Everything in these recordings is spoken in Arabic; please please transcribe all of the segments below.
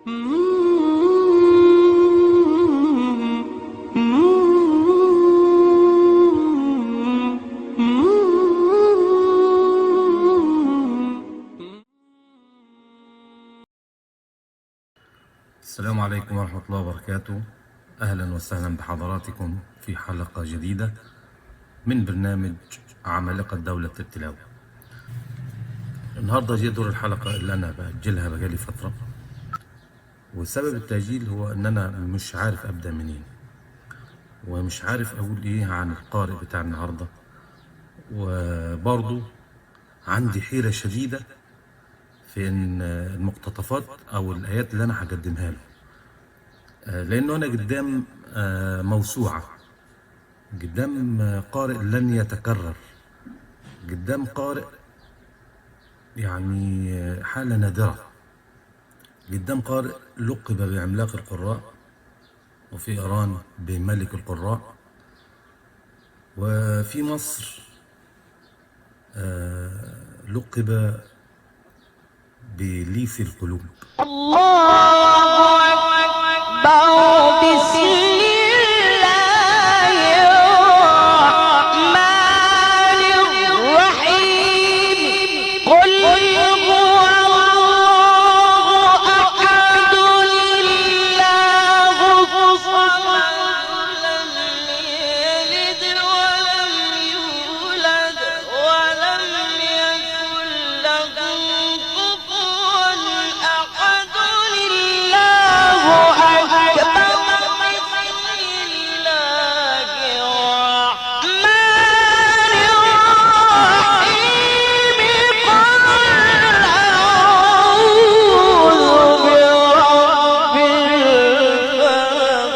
السلام عليكم ورحمة الله وبركاته. أهلا وسهلا بحضراتكم في حلقة جديدة من برنامج عمالقة دولة التلاوة. النهاردة جه دور الحلقة اللي أنا بأجلها بقالي فترة، وسبب التأجيل هو إن أنا مش عارف أبدأ منين، ومش عارف أقول إيه عن القارئ بتاع النهاردة، وبرضه عندي حيرة شديدة في إن المقتطفات أو الآيات اللي أنا هقدمها له، لأنه أنا قدام موسوعة، قدام قارئ لن يتكرر، قدام قارئ يعني حالة نادرة، قدام قارئ لقب بعملاق القراء، وفي إيران بملك القراء، وفي مصر لقب بليث القلوب. الله أكبر. بسم الله الرحمن الرحيم. قل هو الله أحد الله الصمد لم يلد ولم يولد ولم يكن له كفوا أحد. الله أكبر. بسم الله الرحمن الرحيم. قل أعوذ برب الفلق.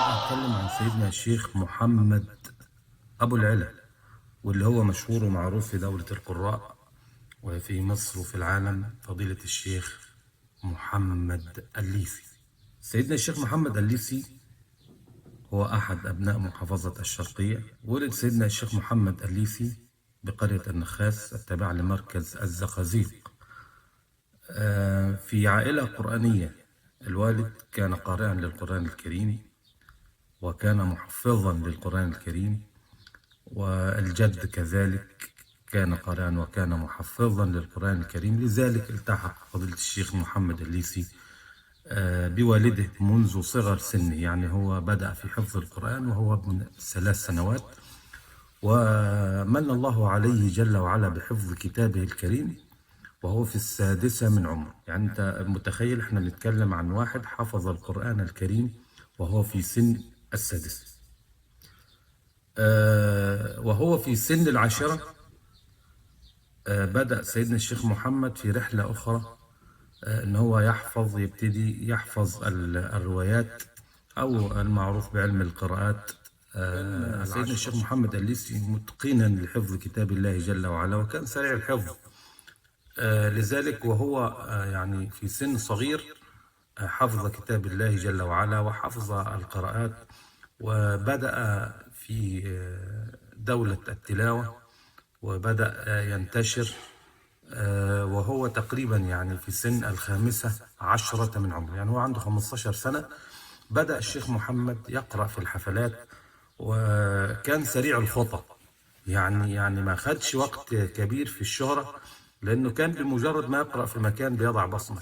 هتكلم عن سيدنا الشيخ محمد أبو العلا، واللي هو مشهور ومعروف في دولة القراء وفي مصر وفي العالم، فضيلة الشيخ محمد الليثي. سيدنا الشيخ محمد الليثي هو أحد أبناء محافظة الشرقية. ولد سيدنا الشيخ محمد الليثي بقرية النخاس التابعة لمركز الزقازيق، في عائلة قرآنية. الوالد كان قارئا للقرآن الكريم، وكان محفظا للقرآن الكريم، والجد كذلك كان قارئا وكان محفظا للقرآن الكريم. لذلك التحق فضيلة الشيخ محمد الليثي بوالده منذ صغر سنه، يعني هو بدأ في حفظ القرآن وهو ابن 3 سنوات، ومن الله عليه جل وعلا بحفظ كتابه الكريم وهو في 6 من عمره. يعني أنت متخيل، احنا بنتكلم عن واحد حفظ القرآن الكريم وهو في سن 6، وهو في سن 10 بدأ سيدنا الشيخ محمد في رحلة أخرى، إن هو يبتدي يحفظ الروايات أو المعروف بعلم القراءات. سيدنا الشيخ محمد الليثي متقنا لحفظ كتاب الله جل وعلا، وكان سريع الحفظ. لذلك وهو يعني في سن صغير حفظ كتاب الله جل وعلا وحفظ القراءات، وبدأ في دولة التلاوة، وبدأ ينتشر وهو تقريبا يعني في سن 15 من عمره، يعني هو عنده 15 سنة بدأ الشيخ محمد يقرأ في الحفلات، وكان سريع الخطى، يعني ما خدش وقت كبير في الشهرة، لأنه كان بمجرد ما يقرأ في مكان بيضع بصمة.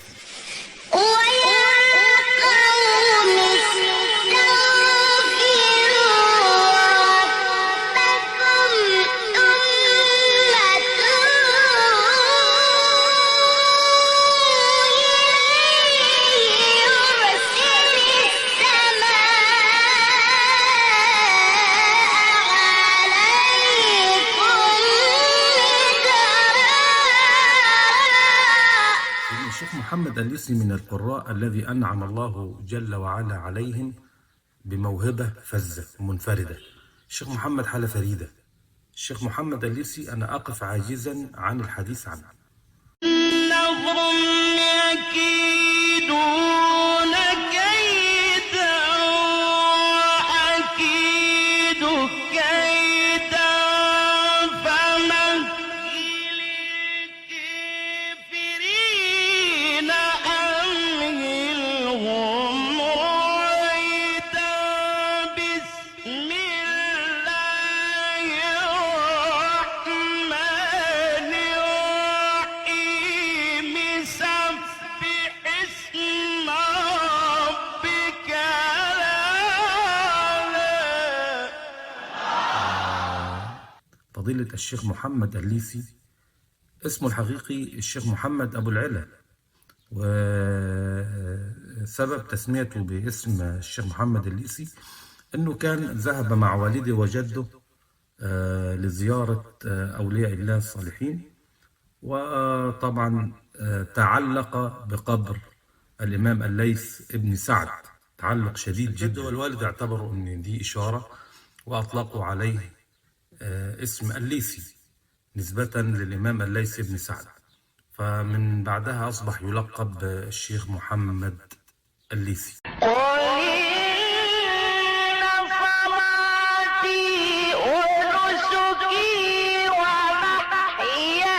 الشيخ محمد الليثي من القراء الذي أنعم الله جل وعلا عليهم بموهبة فذة ومنفردة. الشيخ محمد حالة فريدة. الشيخ محمد الليثي أنا أقف عاجزا عن الحديث عنه. إنهم يكيدون كيدا وأكيد كيدا فمهل الكافرين أمهلهم فضيلة الشيخ محمد الليثي. اسمه الحقيقي الشيخ محمد أبو العلا، وسبب تسميته باسم الشيخ محمد الليثي أنه كان ذهب مع والده وجده لزيارة أولياء الله الصالحين، وطبعا تعلق بقبر الإمام الليث ابن سعد تعلق شديد جدا، والوالد اعتبروا أن دي إشارة وأطلقوا عليه اسم الليثي نسبة للإمام الليث ابن سعد، فمن بعدها أصبح يلقب الشيخ محمد الليثي. قل إن صلاتي ونسكي ومحياي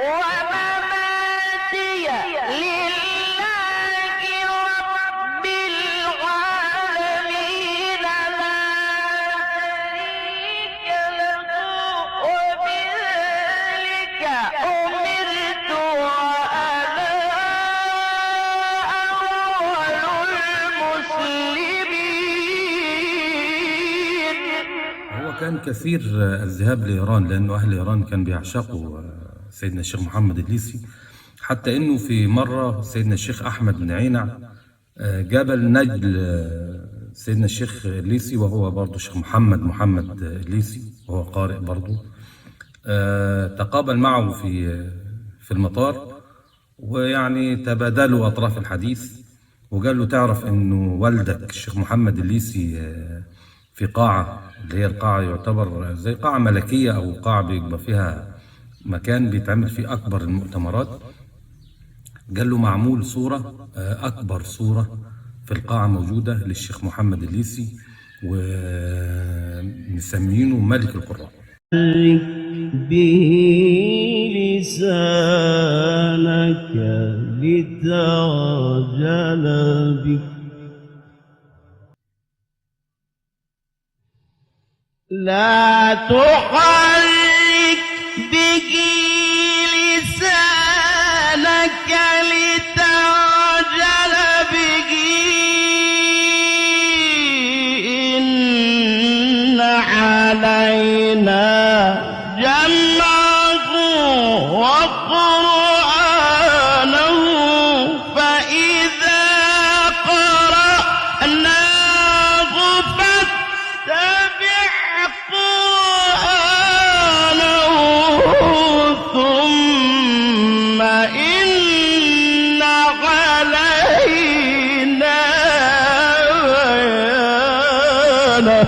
ومماتي لله رب العالمين لا شريك له وبذلك أمرت وأنا أول المسلمين. هو كان كثير الذهاب لإيران، لأنه أهل إيران كان بيعشقوا سيدنا الشيخ محمد الليثي، حتى أنه في مرة سيدنا الشيخ أحمد بن عينع جاب النجل سيدنا الشيخ الليثي، وهو برضه الشيخ محمد الليثي وهو قارئ برضه، تقابل معه في المطار، ويعني تبادلوا أطراف الحديث، وقال له تعرف أنه والدك الشيخ محمد الليثي في قاعة، اللي هي القاعة يعتبر زي قاعة ملكية أو قاعة بيبقى فيها مكان بيتعمل فيه أكبر المؤتمرات، قال له معمول صورة أكبر صورة في القاعة موجودة للشيخ محمد الليثي، ومسمينه ملك القراء. به لسانك لتعجل به لا تحرك به لسانك لتعجل به إن علينا جمعه وقرآنه فإذا قرأناه فاتبع قرآنه ثم إن علينا بيانه.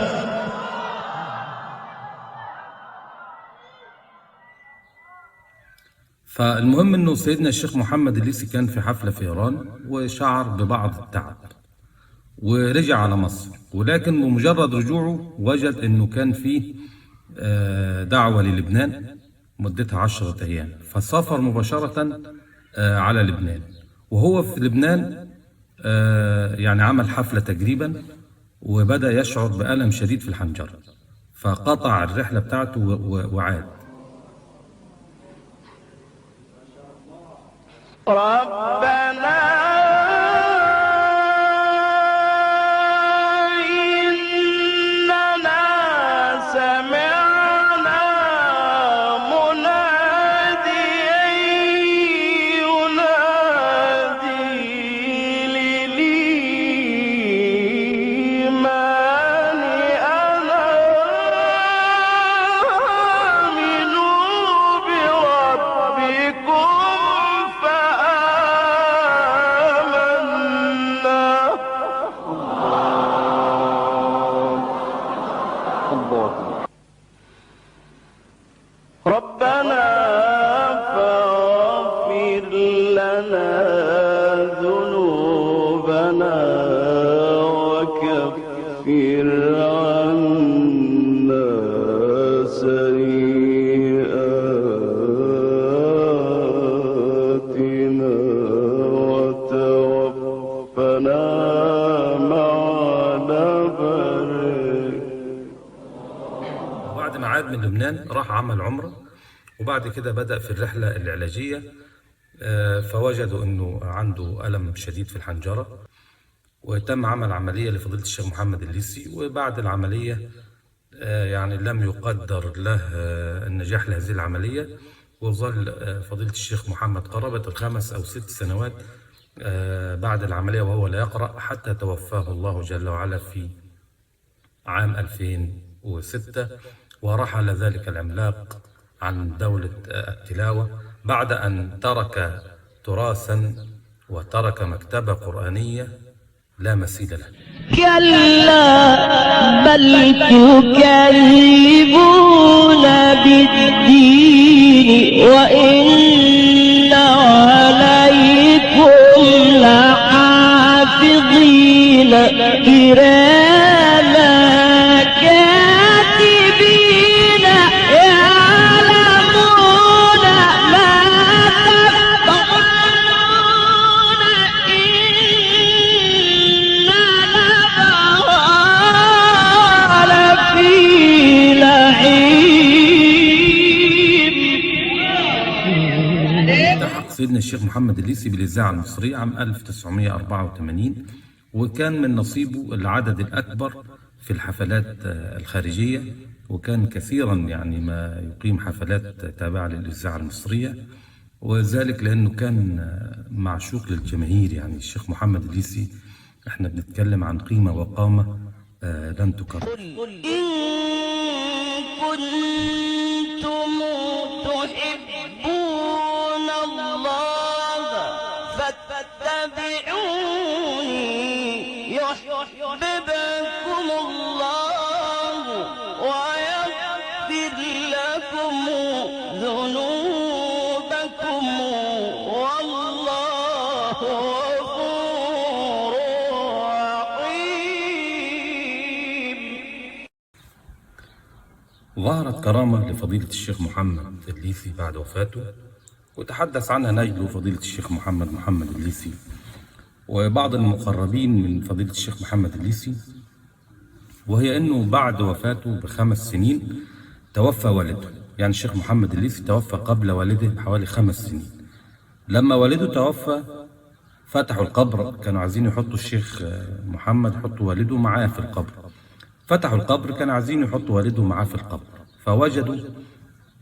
فالمهم انه سيدنا الشيخ محمد الليثي كان في حفلة في ايران، وشعر ببعض التعب ورجع على مصر، ولكن بمجرد رجوعه وجد انه كان في دعوة للبنان مدتها 10 أيام، فسافر مباشرة على لبنان. وهو في لبنان يعني عمل حفلة تقريبا، وبدأ يشعر بألم شديد في الحنجرة، فقطع الرحلة بتاعته وعاد. ربنا إننا سمعنا مناديا ينادي للإيمان أن آمنوا بربكم ربنا فاغفر لنا ذنوبنا وكفر عنا سيئاتنا وتوفنا مع الأبرار. بعد ما عاد من لبنان راح عمل عمرة، وبعد كده بدأ في الرحلة العلاجية، فوجدوا أنه عنده ألم شديد في الحنجرة، وتم عمل عملية لفضيلة الشيخ محمد الليثي، وبعد العملية يعني لم يقدر له النجاح لهذه العملية، وظل فضيلة الشيخ محمد قرابة ال5 أو 6 سنوات بعد العملية وهو لا يقرأ، حتى توفاه الله جل وعلا في عام 2006، ورحل ذلك العملاق عن دولة التلاوة بعد أن ترك تراثا وترك مكتبة قرآنية لا مثيل له. كلا بل تكذبون بالدين وإن عليكم لحافظين كراما كاتبين يعلمون ما تفعلون إن الأبرار لفي نعيم. التحق سيدنا الشيخ محمد الليثي بالإذاعة المصرية عام 1984، وكان من نصيبه العدد الأكبر في الحفلات الخارجية، وكان كثيرا يعني ما يقيم حفلات تابعة للإذاعة المصرية، وذلك لأنه كان معشوق للجماهير. يعني الشيخ محمد الليثي احنا بنتكلم عن قيمة وقامة لن تكرر. إن كنتم تحبون الله فاتبعوني يحببكم الله ويغفر لكم ذنوبكم والله غفور رحيم. ظهرت كرامة لفضيلة الشيخ محمد الليثي بعد وفاته، وتحدث عنها نجله فضيلة الشيخ محمد الليثي وبعض المقربين من فضيلة الشيخ محمد الليثي، وهي أنه بعد وفاته ب5 سنين توفى والده. يعني الشيخ محمد الليثي توفى قبل والده بحوالي 5 سنين. لما والده توفى فتحوا القبر، كانوا عايزين يحطوا الشيخ محمد، يحطوا والده معاه في القبر. فتحوا القبر، كانوا عايزين يحطوا والده معاه في القبر، فوجدوا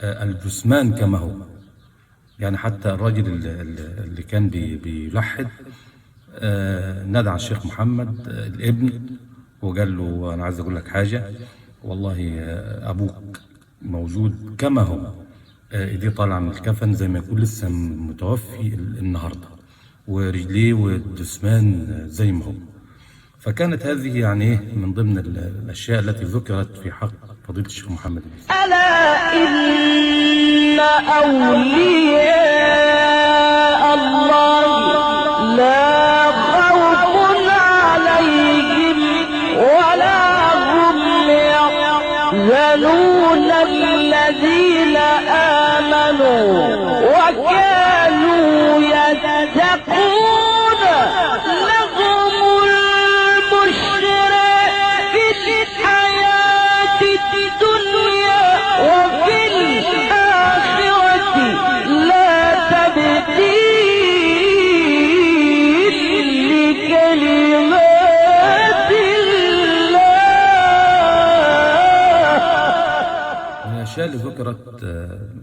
الجثمان كما هو. يعني حتى الراجل اللي كان بيلحد نادى على الشيخ محمد الابن وقال له أنا عايز أقول لك حاجة، والله أبوك موجود كما هو، إيديه طالعة من الكفن زي ما يكون لسه متوفي النهاردة، ورجليه والجثمان زي ما هو. فكانت هذه يعني من ضمن الأشياء التي ذكرت في حق فضيلة الشيخ محمد الليثي. ألا إن أولياء الله لا خوف عليهم ولا هم يحزنون الذين آمنوا وكانوا يتقون لهم البشرى في الحياة الدنيا وفي الآخرة لا تبديل لكلمات الله. من الأشياء اللي ذكرت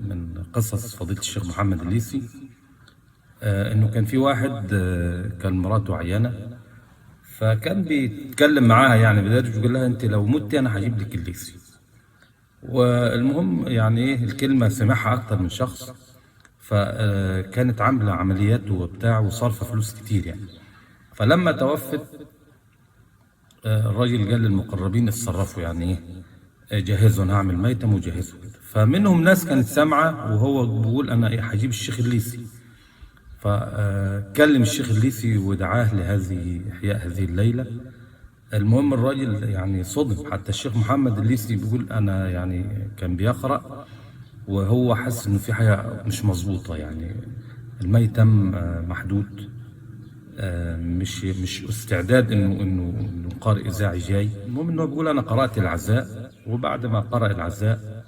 من قصص فضيلة الشيخ محمد الليثي إنه كان في واحد كان مراته عيانة، فكان بيتكلم معاها يعني بدايته يقول لها أنت لو مت أنا هجيب لك الليثي. والمهم يعني إيه الكلمة سمعها أكتر من شخص، فكانت عاملة عمليات وبتاع وصارفة فلوس كتير يعني. فلما توفت الراجل قال للمقربين اتصرفوا، يعني ايه جهزوا، انا هعمل ميتم وجهزوا كده. فمنهم ناس كانت سامعه وهو بيقول انا ايه هجيب الشيخ الليثي. فكلم الشيخ الليثي ودعاه لهذه احياء هذه الليله. المهم الراجل يعني صدم، حتى الشيخ محمد الليثي بيقول انا يعني كان بيقرا وهو حس انه في حاجه مش مظبوطه، يعني الميتم محدود، مش استعداد انه قارئ اذاعي جاي. المهم انه بيقول انا قرات العزاء، وبعد ما قرأ العزاء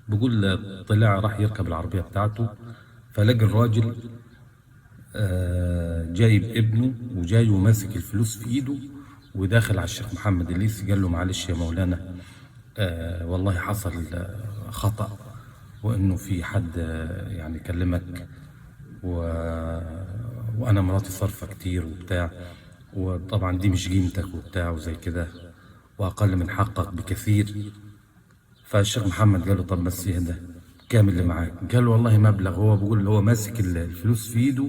بيقول طلع راح يركب العربيه بتاعته، فلقى الراجل جايب ابنه وجاي وماسك الفلوس في ايده وداخل على الشيخ محمد الليثي، قال له معلش يا مولانا، والله حصل خطأ، وانه في حد يعني كلمك وانا مراتي صارفه كتير وبتاع، وطبعا دي مش قيمتك وبتاع وزي كده، واقل من حقك بكثير. فالشيخ محمد قال له طب بس اهدى، كام اللي معاك؟ قال له والله مبلغ. هو بيقول هو ماسك الفلوس في ايده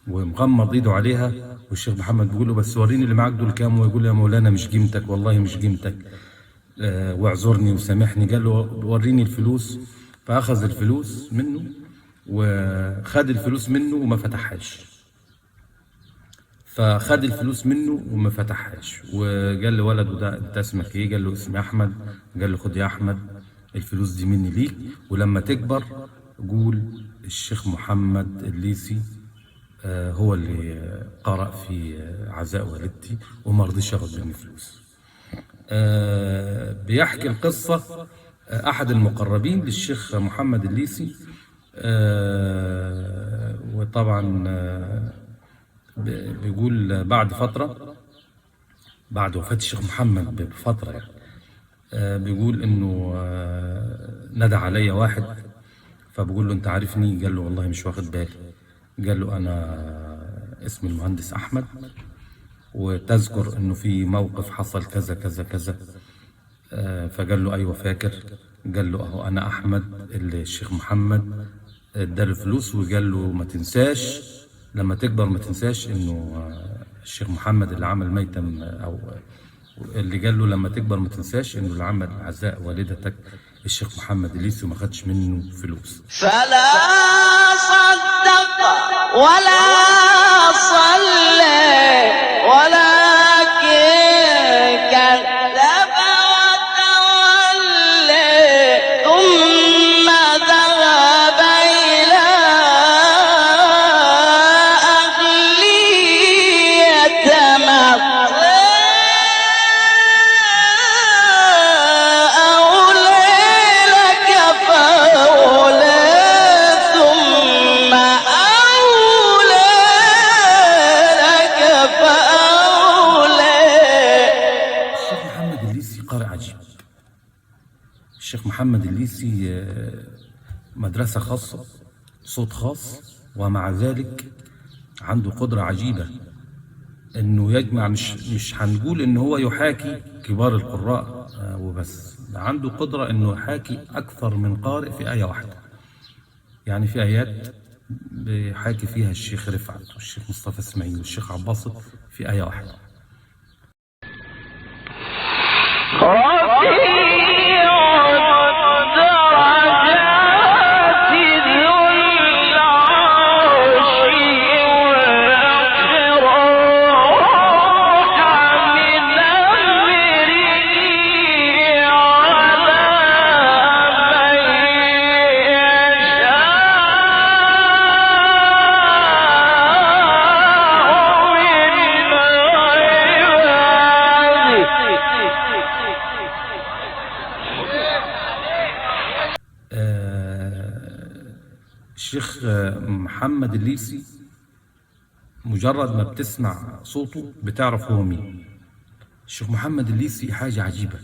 ومغمض ايده عليها، والشيخ محمد بيقول له بس وريني اللي معاك دول كام، ويقول له يا مولانا مش قيمتك، والله مش قيمتك، واعذرني وسامحني. قال له وريني الفلوس. فاخذ الفلوس منه وخد الفلوس منه وما فتحهاش. فخد الفلوس منه وما فتحهاش، وقال لولده ده انت اسمك ايه؟ قال له اسمي احمد. قال له خد يا احمد الفلوس دي مني ليك، ولما تكبر قول الشيخ محمد الليثي هو اللي قرأ في عزاء والدتي وما رضيش ياخد مني فلوس. بيحكي القصة أحد المقربين للشيخ محمد الليثي، وطبعا بيقول بعد فترة، بعد وفاة الشيخ محمد بفترة يعني، بيقول إنه ندى علي واحد، فبقول له أنت عارفني؟ قال له والله مش واخد بالي. قال له أنا اسمي المهندس أحمد، وتذكر إنه في موقف حصل كذا كذا كذا. فقال له أيوة فاكر. قال له أهو أنا أحمد اللي الشيخ محمد اداله فلوس، وقال له ما تنساش لما تكبر، ما تنساش إنه الشيخ محمد اللي عمل ميتم، أو اللي قال له لما تكبر ما تنساش إنه اللي عمل عزاء والدتك الشيخ محمد الليثي وما خدش منه فلوس. فلا صدق ولا صلى ولكن كذب وتولى ثم ذهب إلى أهله يتمطى. الشيخ محمد الليثي مدرسة خاصة، صوت خاص، ومع ذلك عنده قدرة عجيبة انه يجمع، مش هنقول ان هو يحاكي كبار القراء وبس، عنده قدرة انه يحاكي اكثر من قارئ في آية واحدة. يعني في آيات بيحاكي فيها الشيخ رفعت والشيخ مصطفى اسماعيل والشيخ عباسط في آية واحدة. الشيخ محمد الليثي مجرد ما بتسمع صوته بتعرف هو مين. الشيخ محمد الليثي حاجة عجيبة.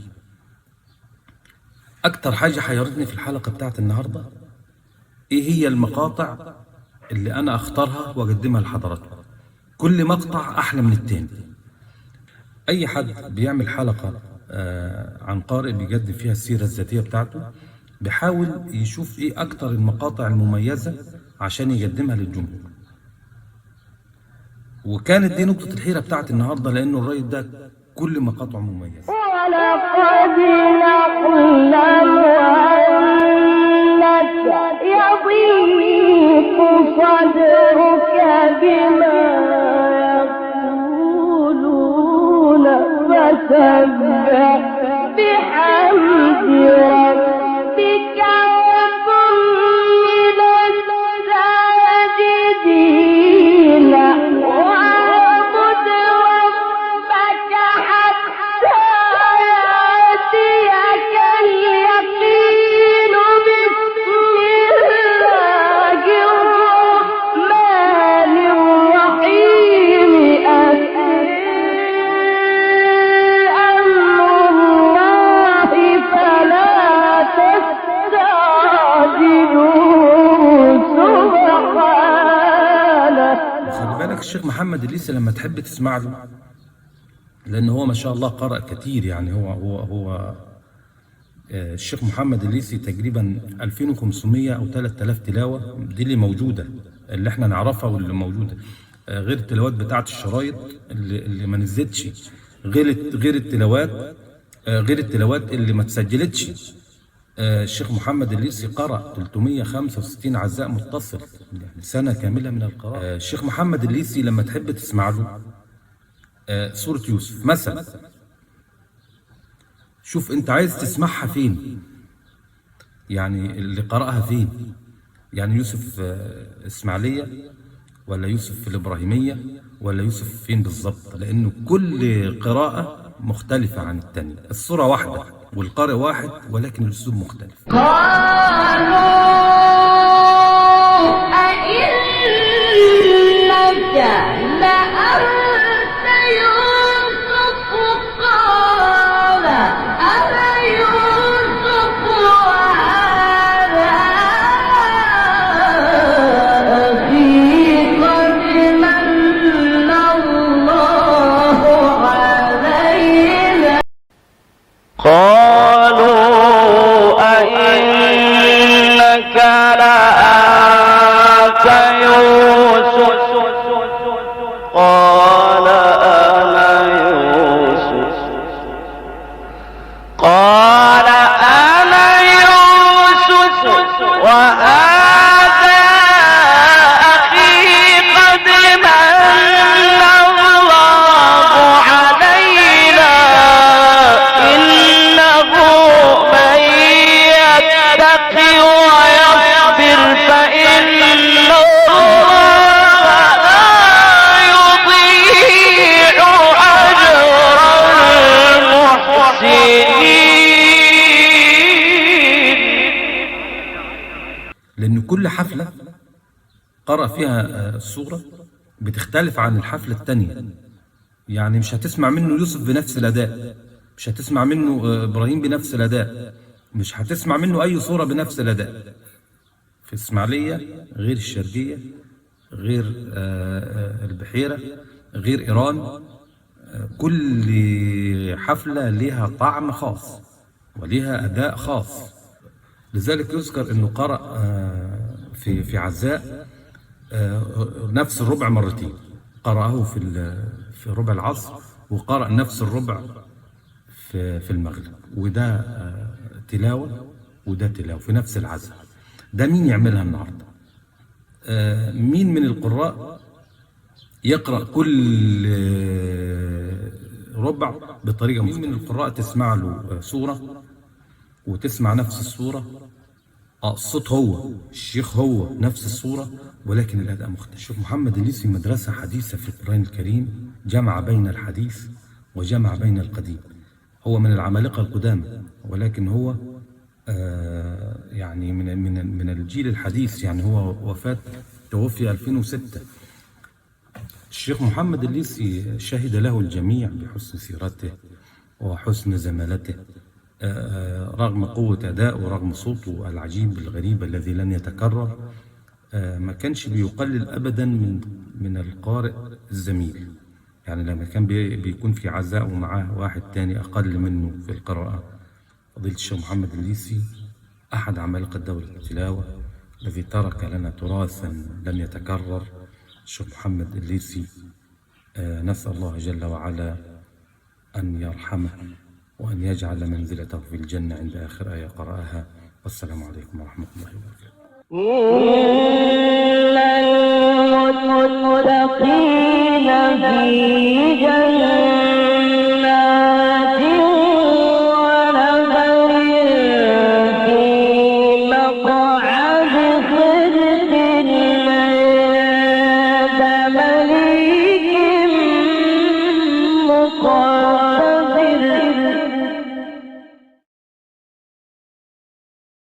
أكتر حاجة حيرتني في الحلقة بتاعت النهاردة إيه هي المقاطع اللي أنا أختارها وأقدمها لحضراتكم. كل مقطع أحلى من التاني. أي حد بيعمل حلقة عن قارئ بيقدم فيها السيرة الذاتية بتاعته بيحاول يشوف ايه اكتر المقاطع المميزة عشان يقدمها للجمهور. وكانت دي نقطة الحيرة بتاعت النهاردة، لانه الراجل ده كل مقاطعه مميزة. ولقد نعلم أنك يضيق صدرك بما يقولون فسبح بحمد ربك وكن من الساجدين واعبد ربك حتى يأتيك اليقين. بسم الله الرحمن الرحيم. بالك الشيخ محمد الليثي لما تحب تسمع له، لأن هو ما شاء الله قرأ كتير، يعني هو الشيخ محمد الليثي تقريبا 2500 أو 3000 تلاوة، دي اللي موجودة، اللي احنا نعرفها واللي موجودة، غير التلاوات بتاعت الشرايط اللي ما نزلتش، غير التلاوات اللي ما تسجلتش. الشيخ محمد الليثي قرأ 365 عزاء متصل، يعني سنة كاملة من القراءة. الشيخ محمد الليثي لما تحب تسمع له سورة يوسف مثلا، شوف انت عايز تسمعها فين، يعني اللي قرأها فين، يعني يوسف اسماعيلية ولا يوسف الإبراهيمية ولا يوسف فين بالظبط، لأنه كل قراءة مختلفة عن الثانية، الصورة واحدة والقارئ واحد ولكن الأسلوب مختلف. قالوا أئنك لأنت يوسف قال أنا يوسف وهذا أخي قد من الله علينا. قالوا أئنك لأنت يوسف قال أنا يوسف وهذا أخي قد من الله علينا إنه من يتق ويصبر فإن الله لا يضيع أجر المحسنين. لأن كل حفلة قرأ فيها السورة بتختلف عن الحفلة التانية، يعني مش هتسمع منه يوسف بنفس الأداء، مش هتسمع منه إبراهيم بنفس الأداء، مش هتسمع منه أي صورة بنفس الأداء. في إسماعيلية غير الشرقية، غير البحيرة، غير إيران، كل حفلة لها طعم خاص ولها أداء خاص. لذلك يذكر أنه قرأ في عزاء نفس الربع مرتين، قرأه في ربع العصر وقرأ نفس الربع في المغرب، وده تلاوة وده تلاوة في نفس العزاء. ده مين يعملها النهارده؟ مين من القراء يقرأ كل ربع بطريقة مختلفة؟ مين من القراء تسمع له سورة وتسمع نفس الصورة، الصوت هو، الشيخ هو، نفس الصورة، ولكن الأداء مختلف. الشيخ محمد الليثي مدرسة حديثة في القرآن الكريم، جمع بين الحديث وجمع بين القديم. هو من العمالقة القدامى، ولكن هو يعني من الجيل الحديث، يعني هو توفي 2006. الشيخ محمد الليثي شهد له الجميع بحسن سيرته وحسن زمالته، رغم قوة أداء ورغم صوته العجيب الغريب الذي لن يتكرر. ما كانش بيقلل أبدا من القارئ الزميل، يعني لما كان بيكون في عزاء ومعاه واحد تاني أقل منه في القراءة. فضيلة الشيخ محمد الليثي أحد عمالقة دولة التلاوة الذي ترك لنا تراثا لن يتكرر. الشيخ محمد الليثي نسأل الله جل وعلا أن يرحمه وأن يجعل منزلته في الجنة عند آخر آية قرأها. والسلام عليكم ورحمة الله وبركاته. إن المتقين في جنات ونهر في مقعد صدق عند مليك مقرر.